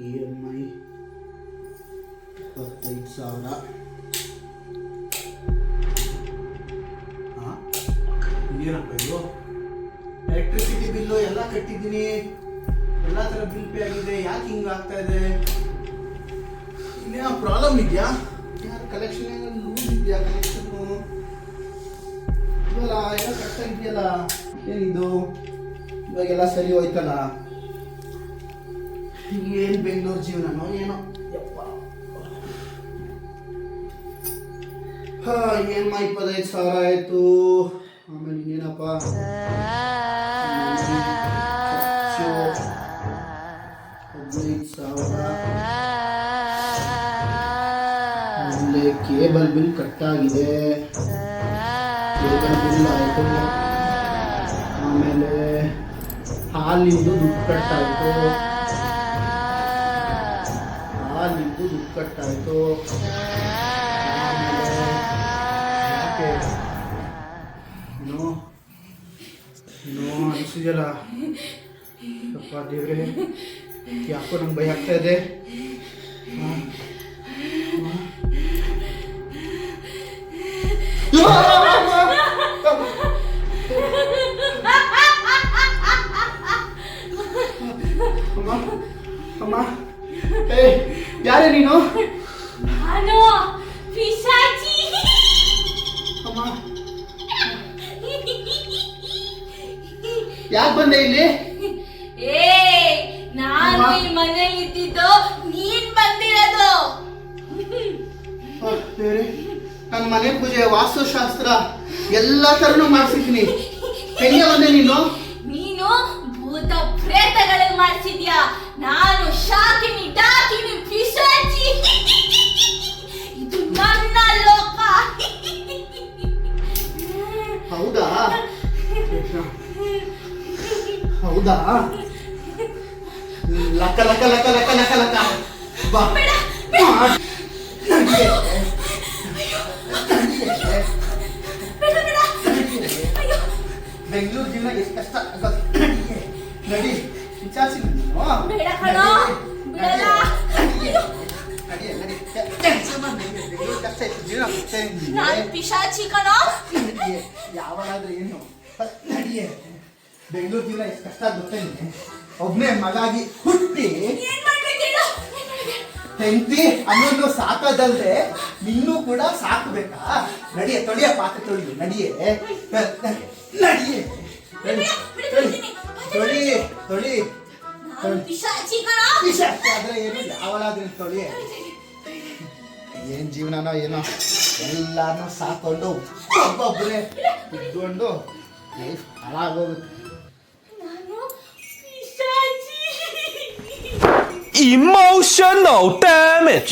EMI 25,000. ಏನಪ್ಪ ಇದು? Electricity bill ಎಲ್ಲ ಕಟ್ಟಿದ್ದೀನಿ, ಎಲ್ಲ ಥರ ಬಿಲ್ ಪೇ ಆಗಿದೆ. ಯಾಕೆ ಹಿಂಗೆ ಆಗ್ತಾ ಇದೆ? ಇನ್ನೇನೋ ಪ್ರಾಬ್ಲಮ್ ಇದೆಯಾ? ಯಾರು ಕಲೆಕ್ಷನ್ ಲೂಸ್ ಇದೆಯಾ? ಕಲೆಕ್ಷನ್ನು ಇವಲ್ಲ ಎಲ್ಲ ಕರೆಕ್ಟಾಗಿ ಇದೆಯಲ್ಲ, ಏನಿದು? ಇವಾಗೆಲ್ಲ ಸರಿ ಹೋಯ್ತಲ್ಲ. ಏನು ಬೆಂಗಳೂರು ಜೀವನನೋ ಏನೋ ಯಪ್ಪ. EMI 25,000 ಆಯಿತು. ಆಮೇಲೆ ಇನ್ನೇನಪ್ಪ, ಖರ್ಚು 15,000. ಆಮೇಲೆ ಕೇಬಲ್ ಬಿಲ್ ಕಟ್ಟಾಗಿದೆ, ಕೇಬಲ್ ಬಿಲ್ ಆಯಿತು. ಆಮೇಲೆ ಹಾಲಿಂದು ದುಡ್ಡು ಕಟ್ಟಾಯಿತು, ಹಾಲಿಂದು ದುಡ್ಡು ಕಟ್ಟಾಯಿತು. ಆಮೇಲೆ ಯಾಕೆ ಏನೋ ಅನಿಸಿದೆಯಲ್ಲ ಅಪ್ಪ ದೇವ್ರೆ, ಯಾಕೋ ನಂಗೆ ಭಯ ಆಗ್ತಾ ಇದೆ. ಅಮ್ಮ, ಯಾರೇ ನೀನು? ನಾನು ಪಿಶಾಚಿ. ಅಮ್ಮ, ಯಾಕೆ ಬಂದೆ ಇಲ್ಲಿ? ನಾನು ಈ ಮನೇಲಿ ಇದ್ದಿದ್ದು, ನೀನ್ ಬಂದಿರೋದು. ಬೇರೆ ನನ್ನ ಮನೆ ಪೂಜೆ, ವಾಸ್ತುಶಾಸ್ತ್ರ ಎಲ್ಲ ತರನು ಮಾಡಿಸಿದ್ದೀನಿ. ಹೆಂಗೆ ಬಂದೆ ನೀನು? ನೀನು ಭೂತ ಪ್ರೇತಗಳಲ್ಲಿ ಮಾಡಿಸಿದ್ಯಾ. ನಾನು ಶಾಕಿನಿ ಡಾಕಿನಿ ಪಿಶಾಚಿ. ಇದು ನನ್ನ ಲೋಕ. ಹೌದಾ? ಹೌದಾ? ಲಕ್ಕ ಲಕ್ಕ ಲಕ್ಕ ಲಕ್ಕ ಲಕ್ಕ ಲಕ್ಕ ಬಾ. ಬೆಂಗಳೂರು ಜೀವನ ಎಷ್ಟು ಕಷ್ಟ. ನಡಿ, ವಿಚಾರಿಸಿ ಬೇಡ ಕಣೋ, ಬಿಡಲ್ಲ. ಬೆಂಗಳೂರು ಕಷ್ಟ ಇತ್ತು ಜೀವನ. ನಾನು ಪಿಶಾಚಿ ಕಣೋ. ಯಾವಾಗಾದ್ರೂ ಏನು ನಡಿಯೇ. ಬೆಂಗಳೂರು ಜೀವನ ಎಷ್ಟು ಕಷ್ಟ ಗೊತ್ತೇನೆ. ಒಬ್ಬನೇ ಮಗಾಗಿ ಹುಟ್ಟಿ ಹೆಂಡತಿ ಅನ್ನೋದು ಸಾಕೋದಲ್ದೆ ನಿನ್ನೂ ಕೂಡ ಸಾಕಬೇಕಾ? ನಡಿಯೇ, ತೊಳಿಯ ಪಾತ್ರೆ ತೊಳಿಯು. ನಡಿಯೇ ನಡಿಯೇ, ತೊಳಿ ತೊಳಿ. ಪಿಶಾಚಿ ಕಣೋ. ಪಿಶಾಚಿ ಆದ್ರೆ ಏನು, ಯಾವಾಗಾದ್ರೂ ತೊಳಿಯೇ. ಏನ್ ಜೀವನನೋ ಏನೋ, ಎಲ್ಲಾರನ್ನೂ ಸಾಕೊಂಡು ಒಬ್ಬೊಬ್ಬರೇ ಇದ್ಕೊಂಡು ಲೈಫ್ ಹಾಳಾಗೋಗುತ್ತೆ. Emotional damage.